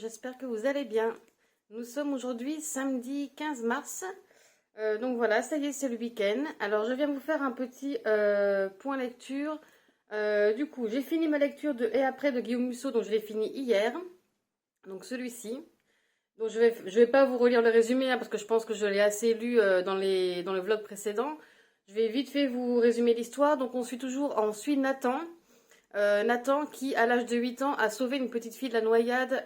j'espère que vous allez bien. Nous sommes aujourd'hui samedi 15 mars. Donc voilà, ça y est, c'est le week-end. Alors je viens vous faire un petit point lecture. Du coup, j'ai fini ma lecture de Et après de Guillaume Musso, donc je l'ai fini hier. Donc celui-ci. Donc je vais pas vous relire le résumé parce que je pense que je l'ai assez lu dans les vlogs précédents. Je vais vite fait vous résumer l'histoire. Donc on suit Nathan. Nathan qui, à l'âge de 8 ans, a sauvé une petite fille de la noyade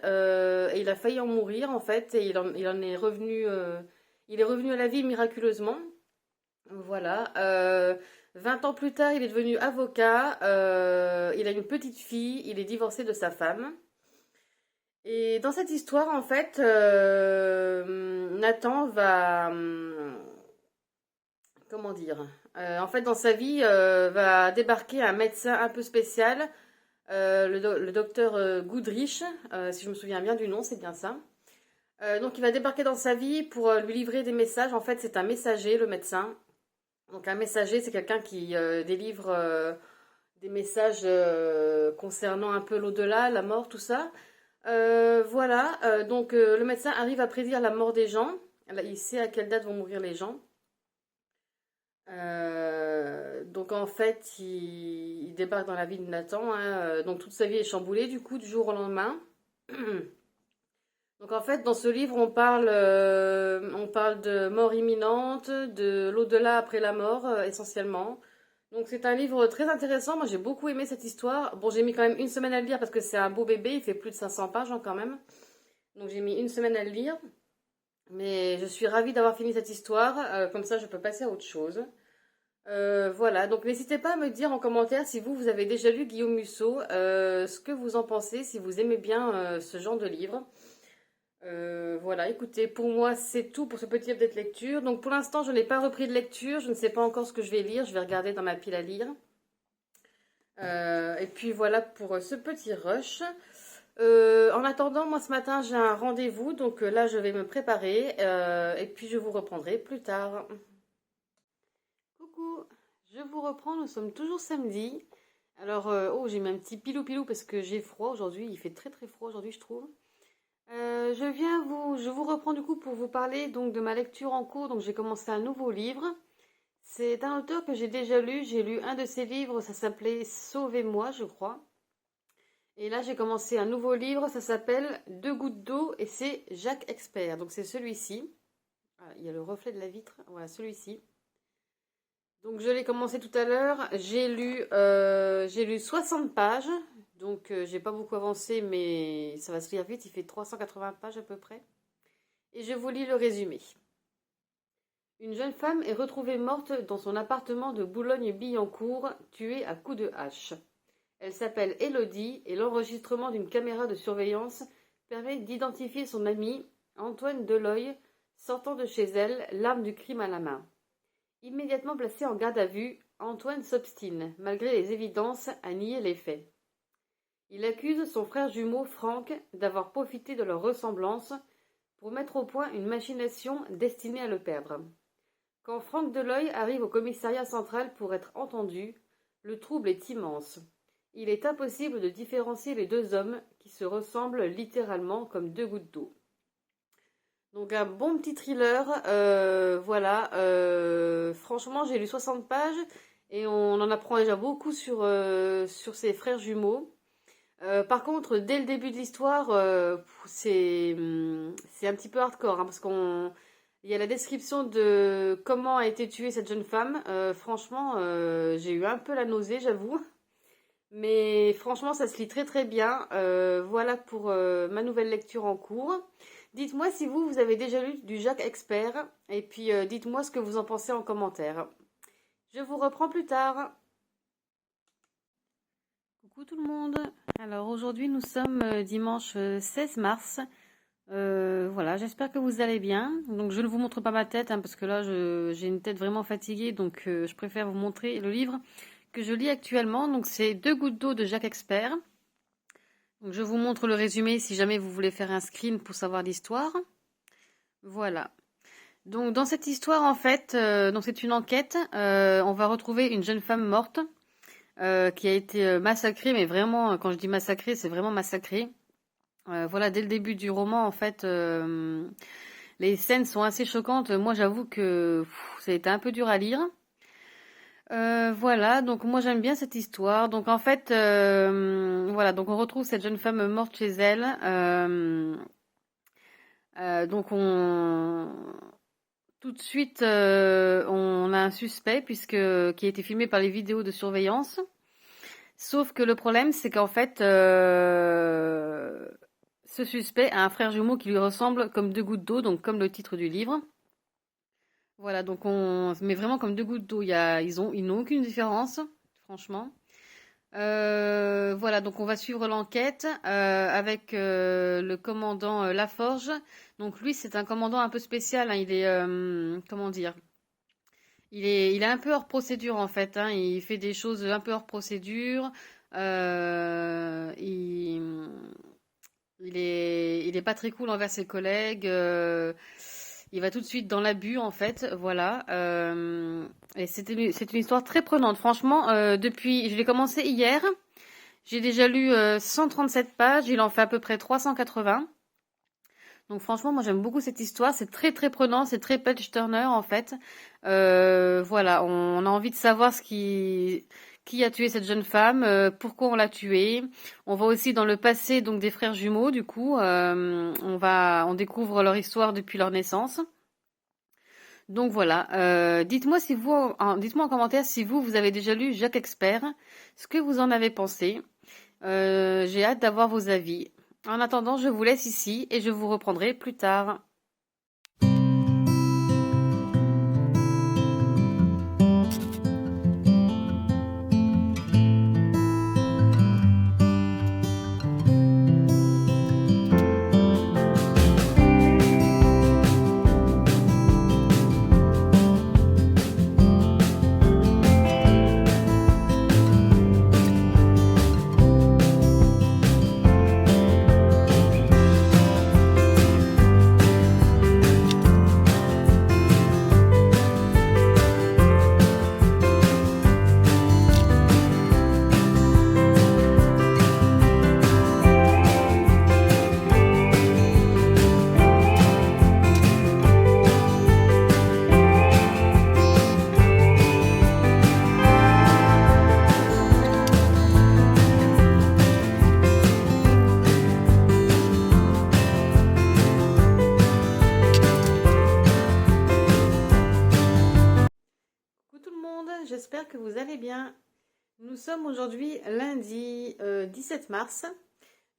et il a failli en mourir en fait et il en est revenu, il est revenu à la vie miraculeusement. Voilà. 20 ans plus tard, il est devenu avocat. Il a une petite fille. Il est divorcé de sa femme. Et dans cette histoire, en fait, Nathan va, comment dire, en fait, dans sa vie, va débarquer un médecin un peu spécial. Le docteur Goodrich, si je me souviens bien du nom, c'est bien ça. Donc il va débarquer dans sa vie pour lui livrer des messages. En fait, c'est un messager, le médecin. Donc un messager, c'est quelqu'un qui délivre des messages concernant un peu l'au-delà, la mort, tout ça. Voilà, donc le médecin arrive à prédire la mort des gens. Il sait à quelle date vont mourir les gens. Donc en fait, il débarque dans la vie de Nathan, hein, donc toute sa vie est chamboulée du coup du jour au lendemain. Donc en fait, dans ce livre, on parle de mort imminente, de l'au-delà après la mort, essentiellement. Donc c'est un livre très intéressant. Moi, j'ai beaucoup aimé cette histoire. Bon, j'ai mis quand même une semaine à le lire parce que c'est un beau bébé. Il fait plus de 500 pages hein, quand même. Donc j'ai mis une semaine à le lire. Mais je suis ravie d'avoir fini cette histoire. Comme ça, je peux passer à autre chose. Voilà, donc n'hésitez pas à me dire en commentaire si vous avez déjà lu Guillaume Musso, ce que vous en pensez, si vous aimez bien ce genre de livre. Voilà, écoutez, pour moi c'est tout pour ce petit update lecture. Donc pour l'instant je n'ai pas repris de lecture, je ne sais pas encore ce que je vais lire, je vais regarder dans ma pile à lire. Et puis voilà pour ce petit rush. En attendant, moi ce matin j'ai un rendez-vous, donc là je vais me préparer et puis je vous reprendrai plus tard. Coucou, je vous reprends, nous sommes toujours samedi. Alors, oh, j'ai mis un petit pilou-pilou parce que j'ai froid aujourd'hui, il fait très très froid aujourd'hui je trouve. Je vous reprends du coup pour vous parler donc de ma lecture en cours, donc j'ai commencé un nouveau livre. C'est un auteur que j'ai déjà lu, j'ai lu un de ses livres, ça s'appelait Sauvez-moi je crois. Et là j'ai commencé un nouveau livre, ça s'appelle Deux gouttes d'eau et c'est Jacques Expert, donc c'est celui-ci. Ah, il y a le reflet de la vitre, voilà celui-ci. Donc je l'ai commencé tout à l'heure, j'ai lu 60 pages, donc j'ai pas beaucoup avancé mais ça va se lire vite, il fait 380 pages à peu près. Et je vous lis le résumé. Une jeune femme est retrouvée morte dans son appartement de Boulogne-Billancourt, tuée à coups de hache. Elle s'appelle Élodie et l'enregistrement d'une caméra de surveillance permet d'identifier son amie, Antoine Deloye, sortant de chez elle, l'arme du crime à la main. Immédiatement placé en garde à vue, Antoine s'obstine, malgré les évidences, à nier les faits. Il accuse son frère jumeau Franck d'avoir profité de leur ressemblance pour mettre au point une machination destinée à le perdre. Quand Franck Deloye arrive au commissariat central pour être entendu, le trouble est immense. Il est impossible de différencier les deux hommes qui se ressemblent littéralement comme deux gouttes d'eau. Donc un bon petit thriller, voilà. Franchement, j'ai lu 60 pages et on en apprend déjà beaucoup sur ses frères jumeaux. Par contre, dès le début de l'histoire, c'est un petit peu hardcore hein, parce il y a la description de comment a été tuée cette jeune femme. Franchement, j'ai eu un peu la nausée, j'avoue. Mais franchement, ça se lit très très bien. Voilà pour ma nouvelle lecture en cours. Dites-moi si vous avez déjà lu du Jacques Expert. Et puis dites-moi ce que vous en pensez en commentaire. Je vous reprends plus tard. Coucou tout le monde. Alors aujourd'hui nous sommes dimanche 16 mars. Voilà, j'espère que vous allez bien. Donc je ne vous montre pas ma tête hein, parce que là j'ai une tête vraiment fatiguée. Donc je préfère vous montrer le livre que je lis actuellement. Donc c'est Deux gouttes d'eau de Jacques Expert. Donc je vous montre le résumé si jamais vous voulez faire un screen pour savoir l'histoire. Voilà. Donc dans cette histoire en fait, donc c'est une enquête. On va retrouver une jeune femme morte qui a été massacrée, mais vraiment quand je dis massacrée, c'est vraiment massacrée. Voilà, dès le début du roman, en fait, les scènes sont assez choquantes. Moi, j'avoue que ça a été un peu dur à lire. Voilà, donc moi j'aime bien cette histoire. Donc en fait, voilà, donc on retrouve cette jeune femme morte chez elle. Donc on tout de suite, on a un suspect puisque qui a été filmé par les vidéos de surveillance. Sauf que le problème, c'est qu'en fait, ce suspect a un frère jumeau qui lui ressemble comme deux gouttes d'eau, donc comme le titre du livre. Voilà, donc on mais vraiment comme deux gouttes d'eau. Ils n'ont aucune différence, franchement. Voilà, donc on va suivre l'enquête avec le commandant Laforge. Donc lui, c'est un commandant un peu spécial, hein. Il est, comment dire, il est un peu hors procédure en fait, hein. Il fait des choses un peu hors procédure. Euh, il, il est pas très cool envers ses collègues. Il va tout de suite dans l'abus en fait, voilà. Et c'est une histoire très prenante. Franchement, je l'ai commencé hier. J'ai déjà lu 137 pages. Il en fait à peu près 380. Donc franchement, moi j'aime beaucoup cette histoire. C'est très très prenant. C'est très page turner en fait. Voilà, on a envie de savoir qui a tué cette jeune femme, pourquoi on l'a tuée. On va aussi dans le passé donc des frères jumeaux. Du coup, on découvre leur histoire depuis leur naissance. Donc voilà, dites-moi en commentaire si vous avez déjà lu Jacques Expert, ce que vous en avez pensé. J'ai hâte d'avoir vos avis. En attendant, je vous laisse ici et je vous reprendrai plus tard. Coucou tout le monde, j'espère que vous allez bien. Nous sommes aujourd'hui lundi 17 mars.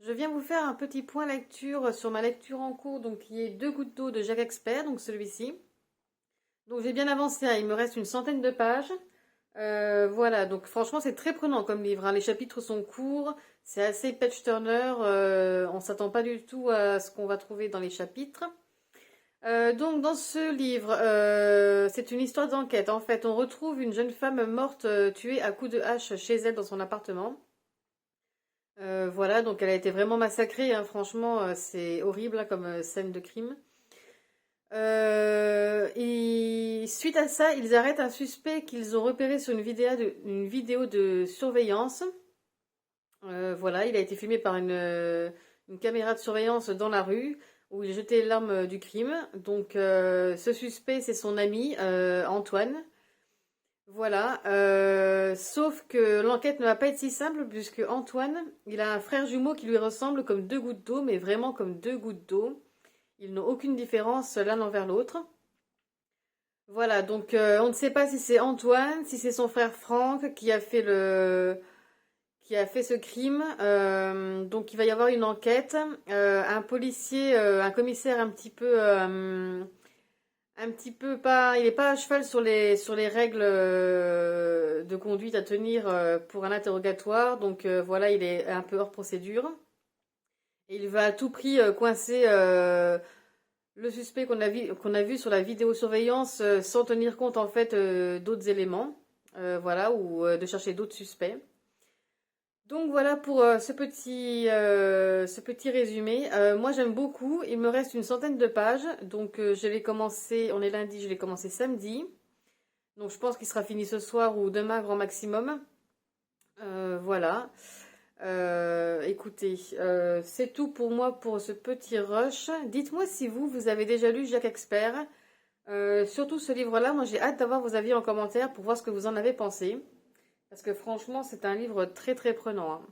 Je viens vous faire un petit point lecture sur ma lecture en cours, donc qui est Deux gouttes d'eau de Jacques Expert, donc celui-ci. Donc j'ai bien avancé, hein, il me reste une centaine de pages. Voilà, donc franchement c'est très prenant comme livre, hein. Les chapitres sont courts, c'est assez page turner, on s'attend pas du tout à ce qu'on va trouver dans les chapitres. Donc dans ce livre, c'est une histoire d'enquête. En fait, on retrouve une jeune femme morte tuée à coups de hache chez elle dans son appartement. Voilà, donc elle a été vraiment massacrée, hein. Franchement, c'est horrible, hein, comme scène de crime. Et suite à ça, ils arrêtent un suspect qu'ils ont repéré sur une vidéo de surveillance. Voilà, il a été filmé par une caméra de surveillance dans la rue où il jetait l'arme du crime. Donc ce suspect, c'est son ami Antoine. Voilà, sauf que l'enquête ne va pas être si simple puisque Antoine, il a un frère jumeau qui lui ressemble comme deux gouttes d'eau, mais vraiment comme deux gouttes d'eau. Ils n'ont aucune différence l'un envers l'autre. Voilà, donc on ne sait pas si c'est Antoine, si c'est son frère Franck qui a fait ce crime. Donc il va y avoir une enquête. Un policier, un commissaire un petit peu pas, il n'est pas à cheval sur les règles de conduite à tenir pour un interrogatoire. Donc voilà, il est un peu hors procédure. Et il va à tout prix coincer le suspect qu'on a vu sur la vidéosurveillance sans tenir compte en fait d'autres éléments. Voilà, ou de chercher d'autres suspects. Donc voilà pour ce petit résumé. Moi j'aime beaucoup. Il me reste une centaine de pages. Donc je l'ai commencé, on est lundi, je l'ai commencé samedi. Donc je pense qu'il sera fini ce soir ou demain grand maximum. Voilà. Écoutez, c'est tout pour moi pour ce petit rush. Dites-moi si vous avez déjà lu Jacques Expert. Surtout ce livre-là, moi j'ai hâte d'avoir vos avis en commentaire pour voir ce que vous en avez pensé. Parce que franchement, c'est un livre très très prenant, hein.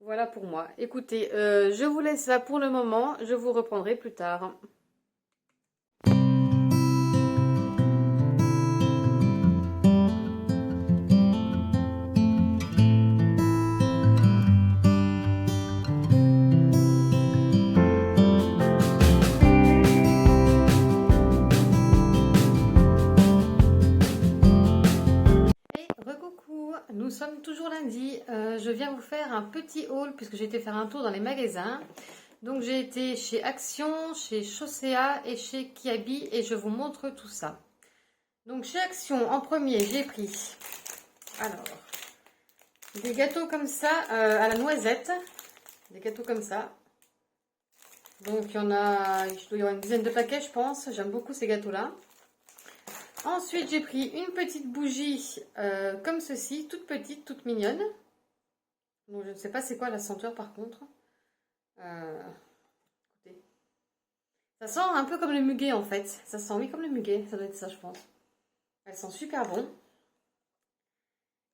Voilà pour moi. Écoutez, je vous laisse là pour le moment. Je vous reprendrai plus tard. Et recoucou, nous sommes toujours lundi. Je viens vous faire un petit haul puisque j'ai été faire un tour dans les magasins. Donc j'ai été chez Action, chez Chaussea et chez Kiabi et je vous montre tout ça. Donc chez Action, en premier, j'ai pris alors des gâteaux comme ça à la noisette. Des gâteaux comme ça. Donc il y en a, il doit y avoir une dizaine de paquets je pense. J'aime beaucoup ces gâteaux-là. Ensuite, j'ai pris une petite bougie comme ceci, toute petite, toute mignonne. Donc, je ne sais pas c'est quoi la senteur par contre. Écoutez. Ça sent un peu comme le muguet en fait. Ça sent, oui, comme le muguet. Ça doit être ça, je pense. Elle sent super bon.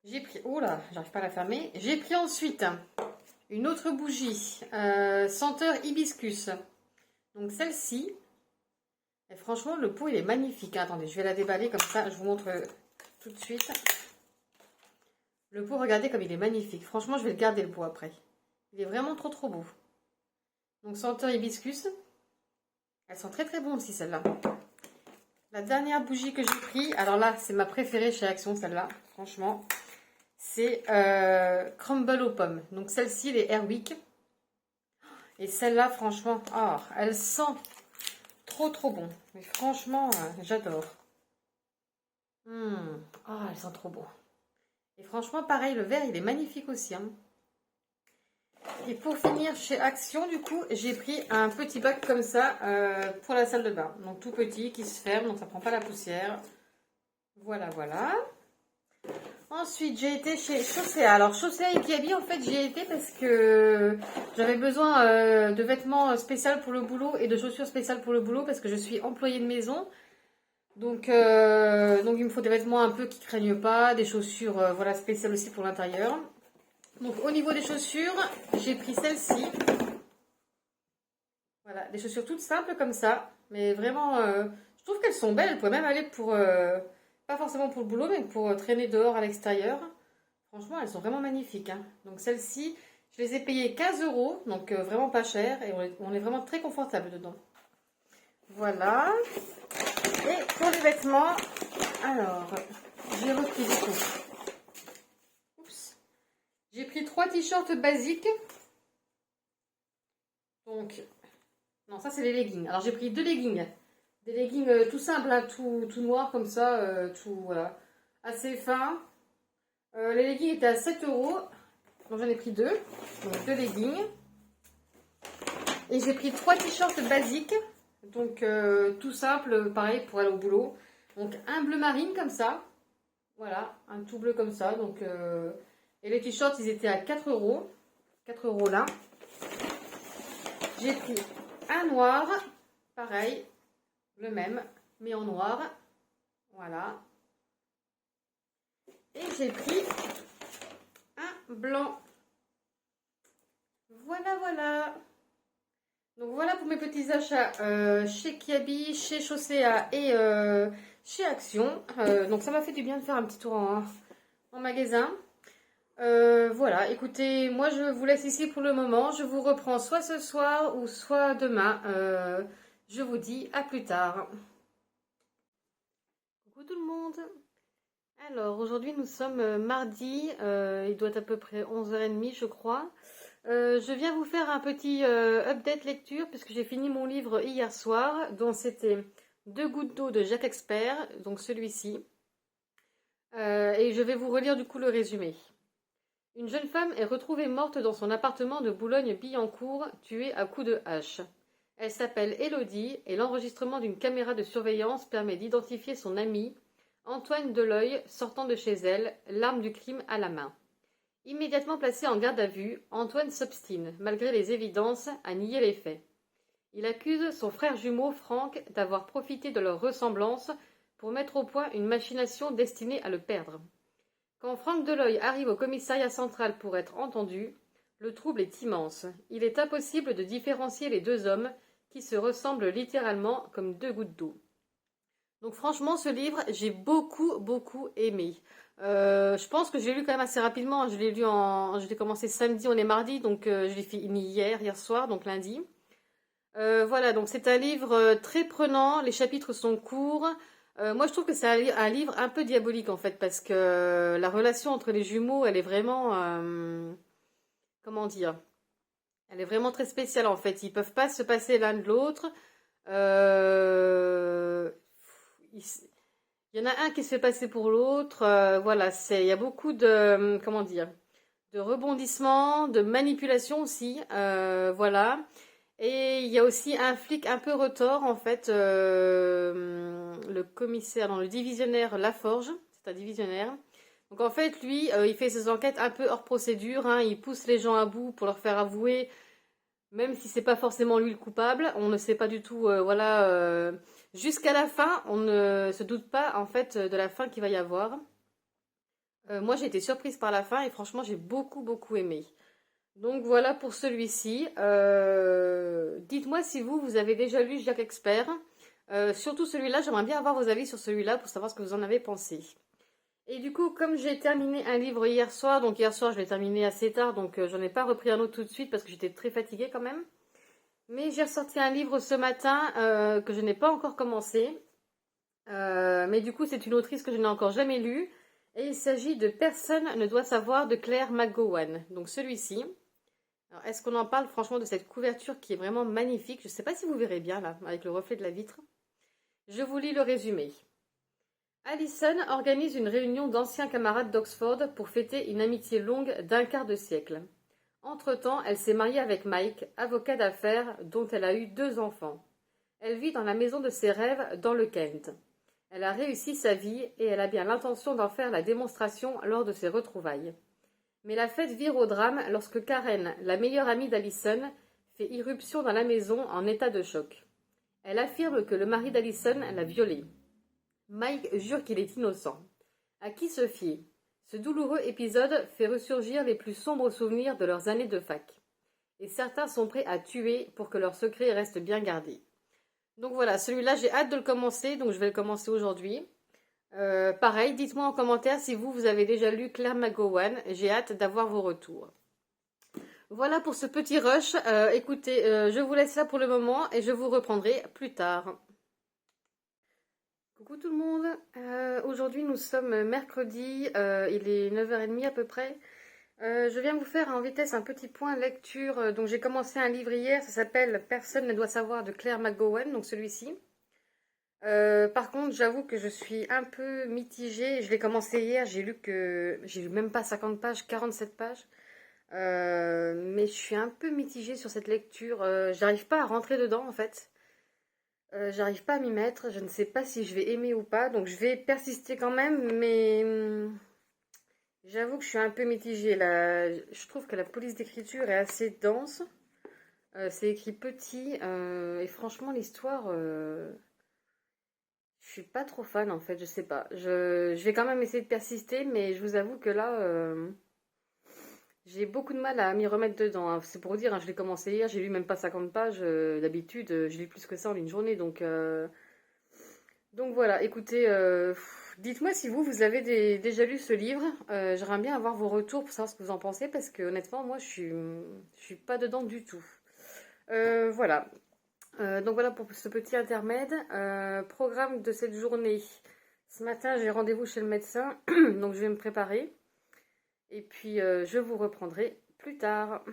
J'ai pris, oh là, j'arrive pas à la fermer. J'ai pris ensuite une autre bougie, senteur hibiscus. Donc, celle-ci. Et franchement, le pot, il est magnifique. Attendez, je vais la déballer comme ça. Je vous montre tout de suite. Le pot, regardez comme il est magnifique. Franchement, je vais le garder le pot après. Il est vraiment trop trop beau. Donc, senteur hibiscus. Elles sont très très bonnes aussi, celles-là. La dernière bougie que j'ai pris. Alors là, c'est ma préférée chez Action, celle-là. Franchement. C'est Crumble aux pommes. Donc, celle-ci, les Airwick. Et celle-là, franchement, oh, elle sent... trop trop bon. Mais franchement, j'adore. Oh, elles sont trop beaux. Et franchement, pareil, le verre, il est magnifique aussi, hein. Et pour finir, chez Action, du coup, j'ai pris un petit bac comme ça pour la salle de bain. Donc tout petit, qui se ferme, donc ça prend pas la poussière. Voilà, voilà. Ensuite, j'ai été chez Chaussea. Alors, Chaussea et Kiabi, en fait, j'y ai été parce que j'avais besoin de vêtements spéciaux pour le boulot et de chaussures spéciales pour le boulot parce que je suis employée de maison. Donc il me faut des vêtements un peu qui craignent pas, des chaussures voilà, spéciales aussi pour l'intérieur. Donc, au niveau des chaussures, j'ai pris celle-ci. Voilà, des chaussures toutes simples comme ça. Mais vraiment, je trouve qu'elles sont belles. Elles pourraient même aller pour, pas forcément pour le boulot, mais pour traîner dehors à l'extérieur. Franchement, elles sont vraiment magnifiques, hein. Donc, celles-ci, je les ai payées 15 €. Donc, vraiment pas cher. Et on est vraiment très confortable dedans. Voilà. Et pour les vêtements, alors, j'ai repris du coup. Oups. J'ai pris 3 t-shirts basiques. Donc, non, ça c'est les leggings. Alors j'ai pris 2 leggings. Des leggings tout simples, hein, tout noirs comme ça, tout, voilà, assez fin. Les leggings étaient à 7 €. Donc j'en ai pris 2. Donc 2 leggings. Et j'ai pris 3 t-shirts basiques. Donc tout simple, pareil pour aller au boulot. Donc un bleu marine comme ça. Voilà, un tout bleu comme ça. Donc, et les t-shirts, ils étaient à 4 €. 4 € là. J'ai pris un noir, pareil, le même, mais en noir. Voilà. Et j'ai pris un blanc. Voilà, voilà. Donc voilà pour mes petits achats chez Kiabi, chez Chaussea et chez Action. Donc ça m'a fait du bien de faire un petit tour en magasin. Voilà, écoutez, moi je vous laisse ici pour le moment. Je vous reprends soit ce soir ou soit demain. Je vous dis à plus tard. Coucou tout le monde. Alors aujourd'hui nous sommes mardi, il doit être à peu près 11h30 je crois. Je viens vous faire un petit update lecture puisque j'ai fini mon livre hier soir, dont c'était 2 gouttes d'eau de Jacques Expert, donc celui-ci. Et je vais vous relire du coup le résumé. Une jeune femme est retrouvée morte dans son appartement de Boulogne-Billancourt, tuée à coups de hache. Elle s'appelle Élodie et l'enregistrement d'une caméra de surveillance permet d'identifier son amie, Antoine Deleuil, sortant de chez elle, l'arme du crime à la main. Immédiatement placé en garde à vue, Antoine s'obstine, malgré les évidences, à nier les faits. Il accuse son frère jumeau Franck d'avoir profité de leur ressemblance pour mettre au point une machination destinée à le perdre. Quand Franck Deloye arrive au commissariat central pour être entendu, le trouble est immense. Il est impossible de différencier les deux hommes qui se ressemblent littéralement comme deux gouttes d'eau. Donc franchement, ce livre, j'ai beaucoup aimé. Je pense que je l'ai lu quand même assez rapidement. Je l'ai commencé samedi, on est mardi, donc je l'ai fini hier soir, donc lundi. Voilà, donc c'est un livre très prenant. Les chapitres sont courts. Moi, je trouve que c'est un livre un peu diabolique en fait, parce que la relation entre les jumeaux, elle est vraiment, comment dire, elle est vraiment très spéciale en fait. Ils peuvent pas se passer l'un de l'autre. Euh, il, il y en a un qui se fait passer pour l'autre. Voilà, il y a beaucoup de, comment dire, de rebondissements, de manipulation aussi. Voilà. Et il y a aussi un flic un peu retors, en fait, le commissaire, non, le divisionnaire Laforge, c'est un divisionnaire. Donc en fait, lui, il fait ses enquêtes un peu hors procédure, hein, il pousse les gens à bout pour leur faire avouer, même si c'est pas forcément lui le coupable, on ne sait pas du tout, voilà, jusqu'à la fin, on ne se doute pas, en fait, de la fin qu'il va y avoir. Moi, j'ai été surprise par la fin et franchement, j'ai beaucoup aimé. Donc voilà pour celui-ci. Dites-moi si vous avez déjà lu Jacques Expert. Surtout celui-là, j'aimerais bien avoir vos avis sur celui-là pour savoir ce que vous en avez pensé. Et du coup, comme j'ai terminé un livre hier soir, donc hier soir je l'ai terminé assez tard, donc j'en ai pas repris un autre tout de suite parce que j'étais très fatiguée quand même. Mais j'ai ressorti un livre ce matin que je n'ai pas encore commencé. Mais du coup, c'est une autrice que je n'ai encore jamais lue. Et il s'agit de Personne ne doit savoir de Claire McGowan. Donc celui-ci. Alors, est-ce qu'on en parle franchement de cette couverture qui est vraiment magnifique? Je ne sais pas si vous verrez bien là, avec le reflet de la vitre. Je vous lis le résumé. Alison organise une réunion d'anciens camarades d'Oxford pour fêter une amitié longue d'un quart de siècle. Entre-temps, elle s'est mariée avec Mike, avocat d'affaires dont elle a eu 2 enfants. Elle vit dans la maison de ses rêves dans le Kent. Elle a réussi sa vie et elle a bien l'intention d'en faire la démonstration lors de ses retrouvailles. Mais la fête vire au drame lorsque Karen, la meilleure amie d'Alison, fait irruption dans la maison en état de choc. Elle affirme que le mari d'Alison l'a violée. Mike jure qu'il est innocent. À qui se fier? Ce douloureux épisode fait ressurgir les plus sombres souvenirs de leurs années de fac. Et certains sont prêts à tuer pour que leur secret reste bien gardé. Donc voilà, celui-là j'ai hâte de le commencer, donc je vais le commencer aujourd'hui. Pareil, dites-moi en commentaire si vous avez déjà lu Claire McGowan. J'ai hâte d'avoir vos retours. Voilà pour ce petit rush. Écoutez, je vous laisse là pour le moment et je vous reprendrai plus tard. Coucou tout le monde. Aujourd'hui nous sommes mercredi, il est 9h30 à peu près. Je viens vous faire en vitesse un petit point lecture. Donc j'ai commencé un livre hier, ça s'appelle Personne ne doit savoir de Claire McGowan, donc celui-ci. Par contre, j'avoue que je suis un peu mitigée. Je l'ai commencé hier, j'ai lu même pas 50 pages, 47 pages. Mais je suis un peu mitigée sur cette lecture. J'arrive pas à rentrer dedans en fait. J'arrive pas à m'y mettre. Je ne sais pas si je vais aimer ou pas. Donc je vais persister quand même. Mais j'avoue que je suis un peu mitigée. Là. Je trouve que la police d'écriture est assez dense. C'est écrit petit. Et franchement, l'histoire... Je suis pas trop fan en fait, je sais pas. Je vais quand même essayer de persister, mais je vous avoue que là, j'ai beaucoup de mal à m'y remettre dedans, hein. C'est pour dire, hein, je l'ai commencé hier, j'ai lu même pas 50 pages. D'habitude, je lis plus que ça en une journée. Donc voilà, écoutez, dites-moi si vous avez déjà lu ce livre. J'aimerais bien avoir vos retours pour savoir ce que vous en pensez, parce que honnêtement, moi, je suis pas dedans du tout. Voilà. Donc voilà pour ce petit intermède. Programme de cette journée. Ce matin, j'ai rendez-vous chez le médecin, donc je vais me préparer. Et puis, je vous reprendrai plus tard.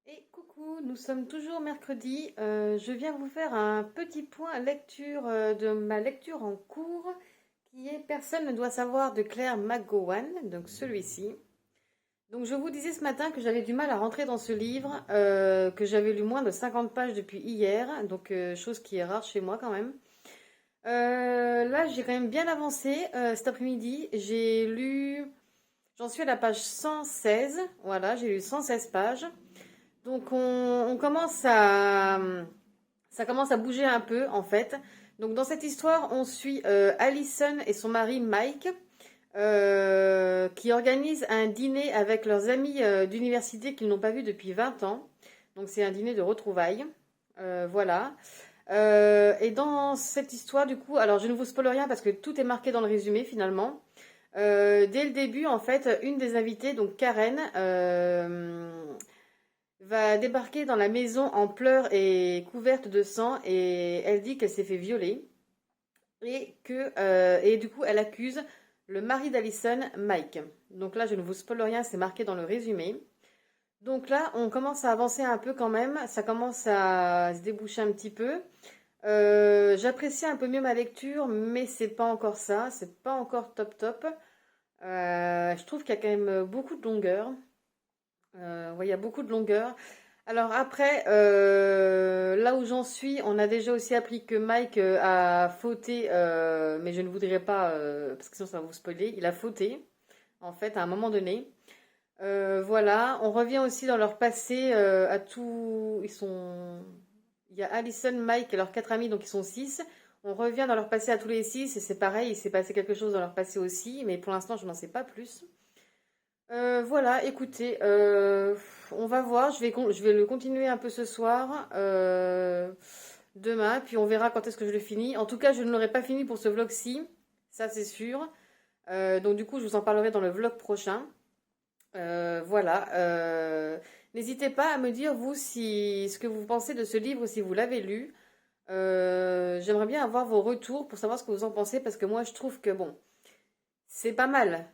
Et coucou, nous sommes toujours mercredi. Je viens vous faire un petit point lecture de ma lecture en cours Qui est Personne ne doit savoir de Claire McGowan, donc celui-ci. Donc je vous disais ce matin que j'avais du mal à rentrer dans ce livre, que j'avais lu moins de 50 pages depuis hier, donc chose qui est rare chez moi quand même. Là j'ai quand même bien avancé cet après-midi, j'en suis à la page 116, voilà, j'ai lu 116 pages. Donc on commence ça commence à bouger un peu en fait. Donc dans cette histoire, on suit Allison et son mari Mike qui organisent un dîner avec leurs amis d'université qu'ils n'ont pas vus depuis 20 ans. Donc c'est un dîner de retrouvailles. Voilà. Et dans cette histoire, du coup, alors je ne vous spoil rien parce que tout est marqué dans le résumé finalement. Dès le début, en fait, une des invitées, donc Karen, va débarquer dans la maison en pleurs et couverte de sang et elle dit qu'elle s'est fait violer et du coup elle accuse le mari d'Allison, Mike. Donc là je ne vous spoil rien, c'est marqué dans le résumé. Donc là on commence à avancer un peu quand même, ça commence à se déboucher un petit peu. J'apprécie un peu mieux ma lecture, mais c'est pas encore ça, c'est pas encore top top. Je trouve qu'il y a quand même beaucoup de longueur. Ouais, il y a beaucoup de longueur. Alors après, là où j'en suis, on a déjà aussi appris que Mike a fauté, mais je ne voudrais pas, parce que sinon ça va vous spoiler, il a fauté, en fait, à un moment donné. Voilà, on revient aussi dans leur passé à tout... Il y a Allison, Mike et leurs 4 amis, donc ils sont 6. On revient dans leur passé à tous les 6 et c'est pareil, il s'est passé quelque chose dans leur passé aussi, mais pour l'instant je n'en sais pas plus. Voilà, écoutez, on va voir, je vais le continuer un peu ce soir, demain, puis on verra quand est-ce que je le finis. En tout cas, je ne l'aurai pas fini pour ce vlog-ci, ça c'est sûr. Donc du coup, je vous en parlerai dans le vlog prochain. Voilà, n'hésitez pas à me dire, vous, ce que vous pensez de ce livre, si vous l'avez lu. J'aimerais bien avoir vos retours pour savoir ce que vous en pensez, parce que moi, je trouve que, bon, c'est pas mal,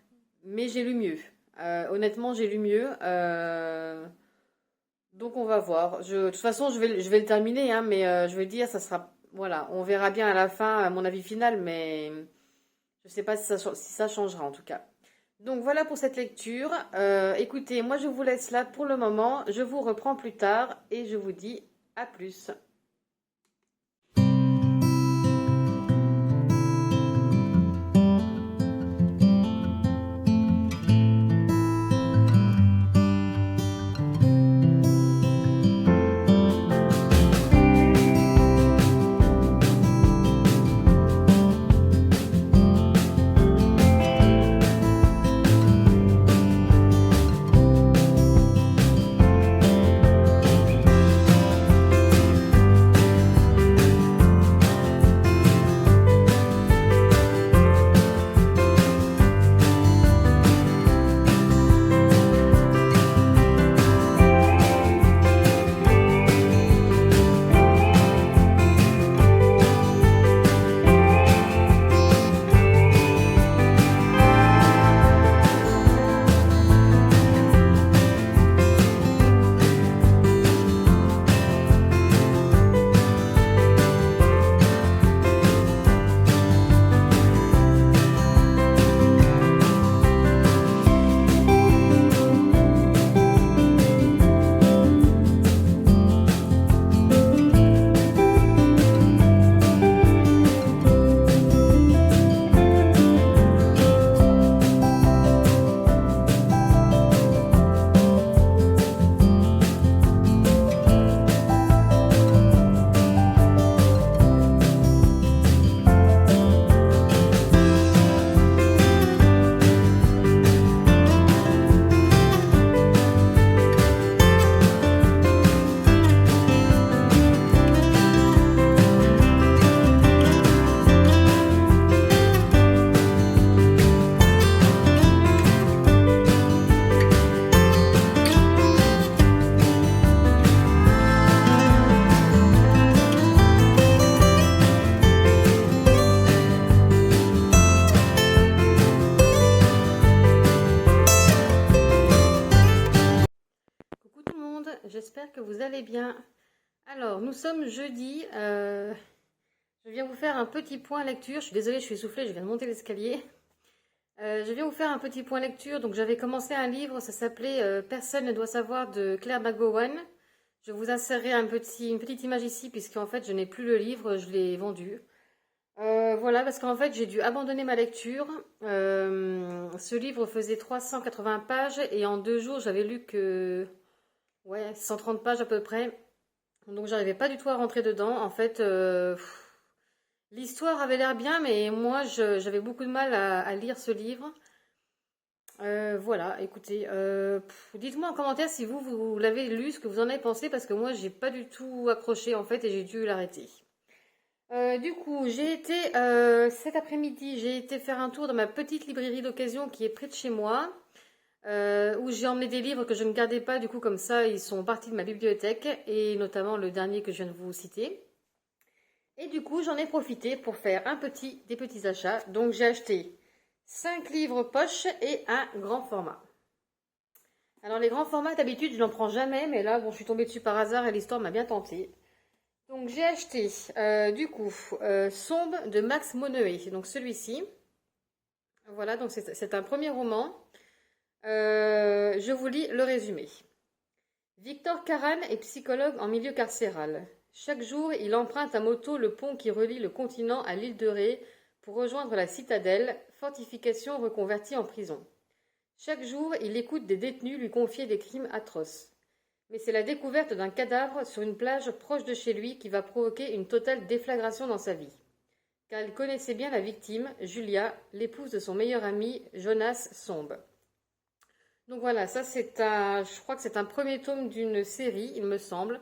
mais j'ai lu mieux. Honnêtement, j'ai lu mieux. Donc on va voir. De toute façon, je vais le terminer, hein, mais je veux dire, ça sera... Voilà, on verra bien à la fin, à mon avis final, mais je ne sais pas si ça changera en tout cas. Donc voilà pour cette lecture. Écoutez, moi je vous laisse là pour le moment. Je vous reprends plus tard et je vous dis à plus. Coucou tout le monde, j'espère que vous allez bien. Alors, nous sommes jeudi. Je viens vous faire un petit point lecture. Je suis désolée, je suis essoufflée, je viens de monter l'escalier. Je viens vous faire un petit point lecture. Donc j'avais commencé un livre, ça s'appelait Personne ne doit savoir de Claire McGowan. Je vous insérerai une petite image ici, puisqu'en fait je n'ai plus le livre, je l'ai vendu. Voilà, parce qu'en fait j'ai dû abandonner ma lecture. Ce livre faisait 380 pages et en 2 jours j'avais lu que 130 pages à peu près. Donc j'arrivais pas du tout à rentrer dedans. En fait, l'histoire avait l'air bien, mais moi j'avais beaucoup de mal à lire ce livre. Voilà, écoutez, dites-moi en commentaire si vous l'avez lu, ce que vous en avez pensé, parce que moi j'ai pas du tout accroché en fait et j'ai dû l'arrêter. Du coup, cet après-midi, j'ai été faire un tour dans ma petite librairie d'occasion qui est près de chez moi, où j'ai emmené des livres que je ne gardais pas, du coup comme ça ils sont partis de ma bibliothèque, et notamment le dernier que je viens de vous citer. Et du coup, j'en ai profité pour faire des petits achats. Donc j'ai acheté 5 livres poche et un grand format. Alors les grands formats, d'habitude, je n'en prends jamais, mais là, bon, je suis tombée dessus par hasard et l'histoire m'a bien tentée. Donc j'ai acheté, Sombre de Max Moneuil, donc celui-ci. Voilà, donc c'est un premier roman. Je vous lis le résumé. Victor Karan est psychologue en milieu carcéral. Chaque jour, il emprunte à moto le pont qui relie le continent à l'île de Ré pour rejoindre la citadelle, fortification reconvertie en prison. Chaque jour, il écoute des détenus lui confier des crimes atroces. Mais c'est la découverte d'un cadavre sur une plage proche de chez lui qui va provoquer une totale déflagration dans sa vie. Car il connaissait bien la victime, Julia, l'épouse de son meilleur ami, Jonas Sombe. Donc voilà, je crois que c'est un premier tome d'une série, il me semble.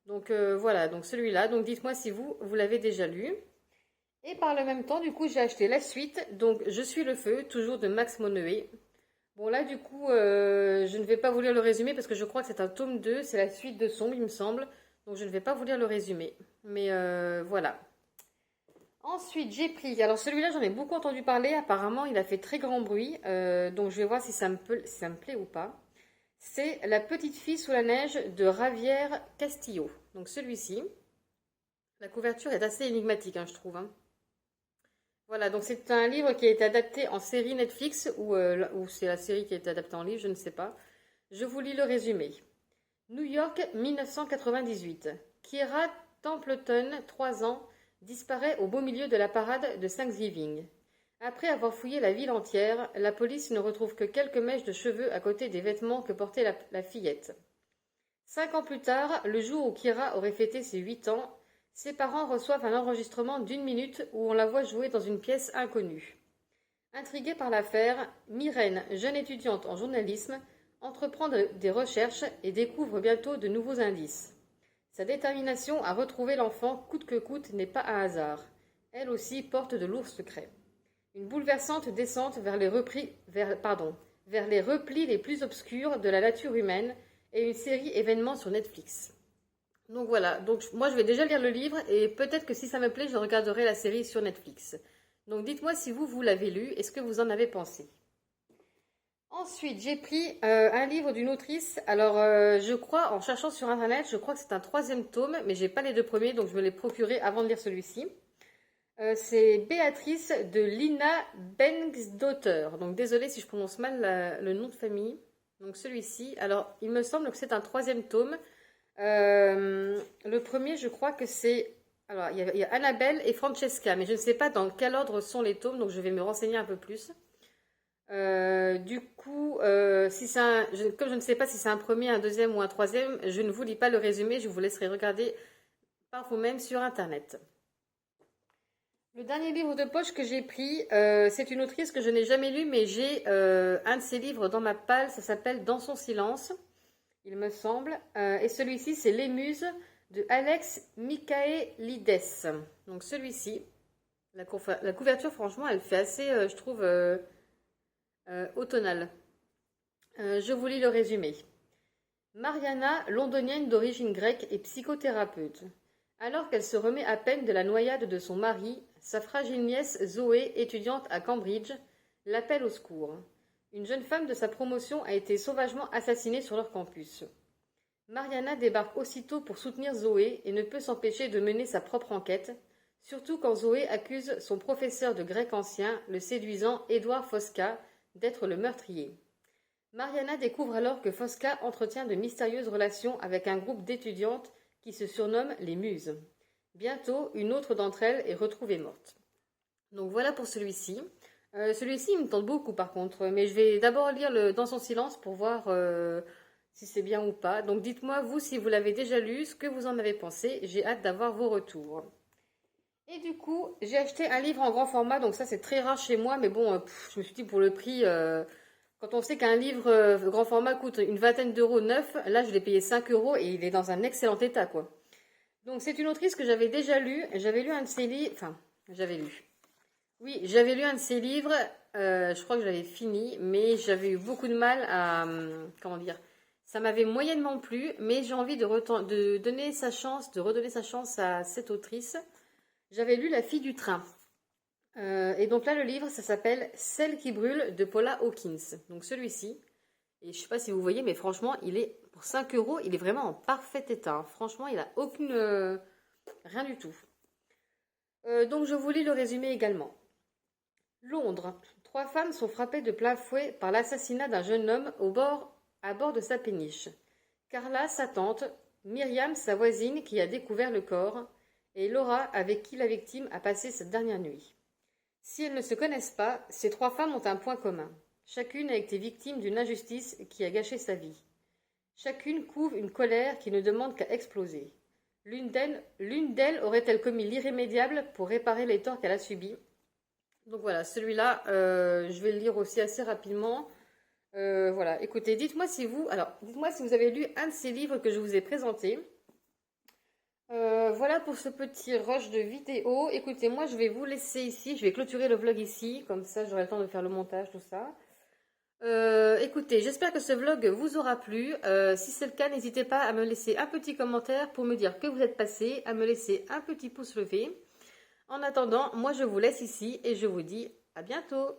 Donc voilà, donc celui-là. Donc dites-moi si vous l'avez déjà lu. Et par le même temps, du coup, j'ai acheté la suite. Donc Je suis le feu, toujours de Max Moneuil. Bon là, du coup, je ne vais pas vous lire le résumé parce que je crois que c'est un tome 2. C'est la suite de Sombre, il me semble. Donc je ne vais pas vous lire le résumé. Mais voilà. Ensuite, j'ai pris. Alors celui-là, j'en ai beaucoup entendu parler. Apparemment, il a fait très grand bruit. Donc je vais voir si si ça me plaît ou pas. C'est La petite fille sous la neige de Javier Castillo. Donc celui-ci. La couverture est assez énigmatique, hein, je trouve. Hein. Voilà, donc c'est un livre qui a été adapté en série Netflix ou c'est la série qui a été adaptée en livre, je ne sais pas. Je vous lis le résumé. New York, 1998. Kiera Templeton, 3 ans, disparaît au beau milieu de la parade de Thanksgiving. Après avoir fouillé la ville entière, la police ne retrouve que quelques mèches de cheveux à côté des vêtements que portait la fillette. 5 ans plus tard, le jour où Kira aurait fêté ses 8 ans, ses parents reçoivent un enregistrement d'1 minute où on la voit jouer dans une pièce inconnue. Intriguée par l'affaire, Myrène, jeune étudiante en journalisme, entreprend des recherches et découvre bientôt de nouveaux indices. Sa détermination à retrouver l'enfant coûte que coûte n'est pas un hasard. Elle aussi porte de lourds secrets. Une bouleversante descente vers les replis les plus obscurs de la nature humaine et une série événements sur Netflix. Donc voilà, donc moi je vais déjà lire le livre et peut-être que si ça me plaît, je regarderai la série sur Netflix. Donc dites-moi si vous l'avez lu et ce que vous en avez pensé. Ensuite, j'ai pris un livre d'une autrice. Alors, je crois, en cherchant sur Internet, je crois que c'est un 3e tome, mais j'ai pas les 2 premiers, donc je me l'ai procuré avant de lire celui-ci. C'est Béatrice de Lina Bengsdotter. Donc, désolée si je prononce mal le nom de famille. Donc, celui-ci. Alors, il me semble que c'est un 3e tome. Le premier, je crois que c'est... Alors, il y a Annabelle et Francesca, mais je ne sais pas dans quel ordre sont les tomes, donc je vais me renseigner un peu plus. Du coup, comme je ne sais pas si c'est un premier, un deuxième ou un 3e, je ne vous lis pas le résumé, je vous laisserai regarder par vous-même sur Internet. Le dernier livre de poche que j'ai pris, c'est une autrice que je n'ai jamais lue, mais j'ai un de ses livres dans ma palle, ça s'appelle Dans son silence, il me semble. Et celui-ci, c'est Les Muses de Alex Michaelides. Donc celui-ci, la couverture, franchement, elle fait assez, je trouve... automnale. Je vous lis le résumé. Mariana, londonienne d'origine grecque, est psychothérapeute. Alors qu'elle se remet à peine de la noyade de son mari, sa fragile nièce Zoé, étudiante à Cambridge, l'appelle au secours. Une jeune femme de sa promotion a été sauvagement assassinée sur leur campus. Mariana débarque aussitôt pour soutenir Zoé et ne peut s'empêcher de mener sa propre enquête, Surtout quand Zoé accuse son professeur de grec ancien, le séduisant Édouard Fosca, d'être le meurtrier. Mariana découvre alors que Fosca entretient de mystérieuses relations avec un groupe d'étudiantes qui se surnomment les Muses. Bientôt, une autre d'entre elles est retrouvée morte. Donc voilà pour celui-ci. Celui-ci, il me tente beaucoup par contre, mais je vais d'abord lire Dans son silence pour voir si c'est bien ou pas. Donc dites-moi, vous, si vous l'avez déjà lu, ce que vous en avez pensé. J'ai hâte d'avoir vos retours. Et du coup, j'ai acheté un livre en grand format, donc ça c'est très rare chez moi, mais bon, je me suis dit pour le prix, quand on sait qu'un livre grand format coûte une vingtaine d'euros neuf, là je l'ai payé 5 euros et il est dans un excellent état, quoi. Donc c'est une autrice que j'avais déjà lue, j'avais lu un de ses livres, enfin, j'avais lu. Oui, j'avais lu un de ses livres, je crois que je l'avais fini, mais j'avais eu beaucoup de mal à, comment dire, ça m'avait moyennement plu, mais j'ai envie de donner sa chance, de redonner sa chance à cette autrice. J'avais lu La fille du train. Et donc là, le livre, ça s'appelle Celle qui brûle de Paula Hawkins. Donc celui-ci. Et je ne sais pas si vous voyez, mais franchement, il est pour 5 euros, il est vraiment en parfait état, hein. Franchement, il n'a aucune. Rien du tout. Donc je vous lis le résumé également. Londres. 3 femmes sont frappées de plein fouet par l'assassinat d'un jeune homme à bord de sa péniche. Carla, sa tante, Myriam, sa voisine, qui a découvert le corps, et Laura, avec qui la victime a passé cette dernière nuit. Si elles ne se connaissent pas, ces 3 femmes ont un point commun. Chacune a été victime d'une injustice qui a gâché sa vie. Chacune couve une colère qui ne demande qu'à exploser. L'une d'elles aurait-elle commis l'irrémédiable pour réparer les torts qu'elle a subis? Donc voilà, celui-là, je vais le lire aussi assez rapidement. Voilà, écoutez, dites-moi si vous avez lu un de ces livres que je vous ai présentés. Voilà pour ce petit rush de vidéo. Écoutez, moi je vais vous laisser ici, je vais clôturer le vlog ici, comme ça j'aurai le temps de faire le montage, tout ça. Écoutez, j'espère que ce vlog vous aura plu. Si c'est le cas, n'hésitez pas à me laisser un petit commentaire pour me dire que vous êtes passé, à me laisser un petit pouce levé. En attendant, moi je vous laisse ici et je vous dis à bientôt.